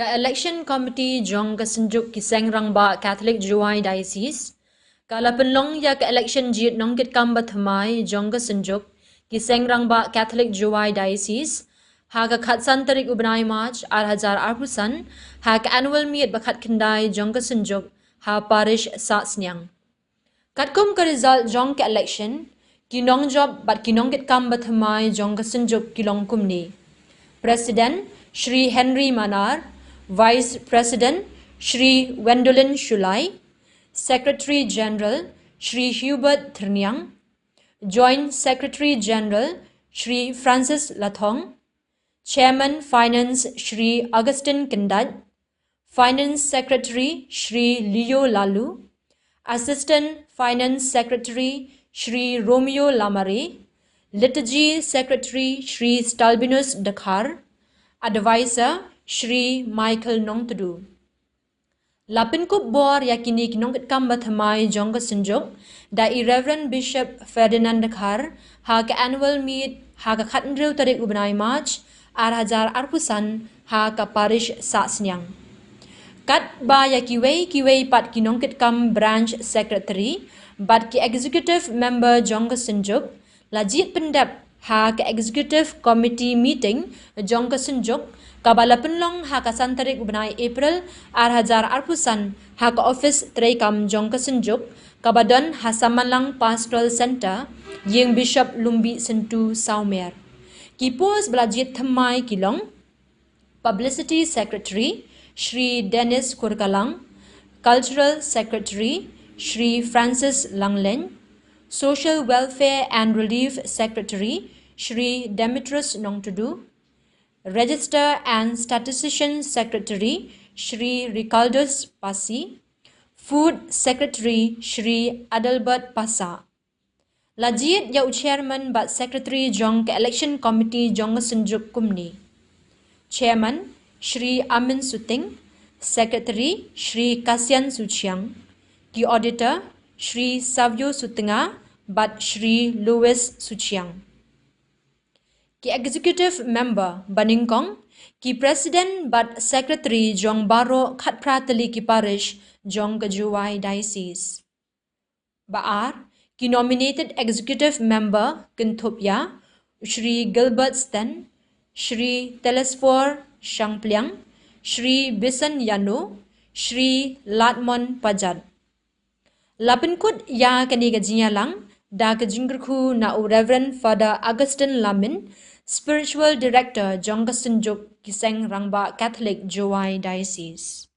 Ka election committee jong ka senjuk ki Seng Rangbah Katholik Jowai Diocese. Kala penlong ya ka election jit nongkit kam Bathymmai jong ka senjuk ki Seng Rangbah Katholik Jowai Diocese. Ha ka khatsan tarik ubnai March 2020 ha ka annual meet bakat kendai jong ka senjuk ha parish sa snyang. Katkum ka result jong ka election ki nong job bat ki nongkit kam Bathymmai jong ka senjuk ki long kumni. President Shri Henry Manar, Vice President Shri Wendolin Shulai, Secretary General Shri Hubert Trnyang, Joint Secretary General Shri Francis Lathong, Chairman Finance Shri Augustine Kendat, Finance Secretary Shri Leo Lalu, Assistant Finance Secretary Shri Romeo Lamare, Liturgy Secretary Shri Stalbinus Dakhar, Advisor Shri Michael Nongtudu. Lapin kup bor yakini kinongkit kam Bathymmai jong ka senjuk da Reverend Bishop Ferdinand Dakhar ha ka annual meet ha ka khatnrew tarik ubnai March 2020 ha ka parish sa snyang. Kat ba kiwei pat kinongkit kam branch secretary bat ki executive member jong ka senjuk lajit pendap ha ka executive committee meeting jong ka senjuk kabala penlong ha ka santarik ubnai April 2020 ha ka office treikam jong ka senjuk kabadon ha samanlang pastoral center yeng Bishop Lumbi Sentu Saumer. Ki pos belajit thamai kilong publicity secretary Shri Dennis Kurkalang, cultural secretary Shri Francis Langlen, social welfare and relief secretary Shri Demetrius Nongtudu, register and statistician secretary Shri Ricaldus Pasi, food secretary Shri Adalbert Pasa. Lajit yau chairman bat secretary jong ke election committee jong senjuk kumni. Chairman Shri Amin Suting, secretary Shri Kasian Suchiang, ki auditor Shri Savio Sutinga bat Shri Louis Suchiang. Ki executive member Baningkong, ki president bat secretary jong baro khat pratali ki parish jong ka Jowai Diocese. Baar, ki nominated executive member Kinthopya, Shri Gilbert Sten, Shri Telesfor Shangpliang, Shri Bisan Yano, Shri Latmon Pajad. Lapinkut ya kaniga jinyalang, da kajingkerku na Reverend Father Augustine Lamin, Spiritual Director Jong ka senjuk ki Seng Rangbah Katholik Jowai Diocese.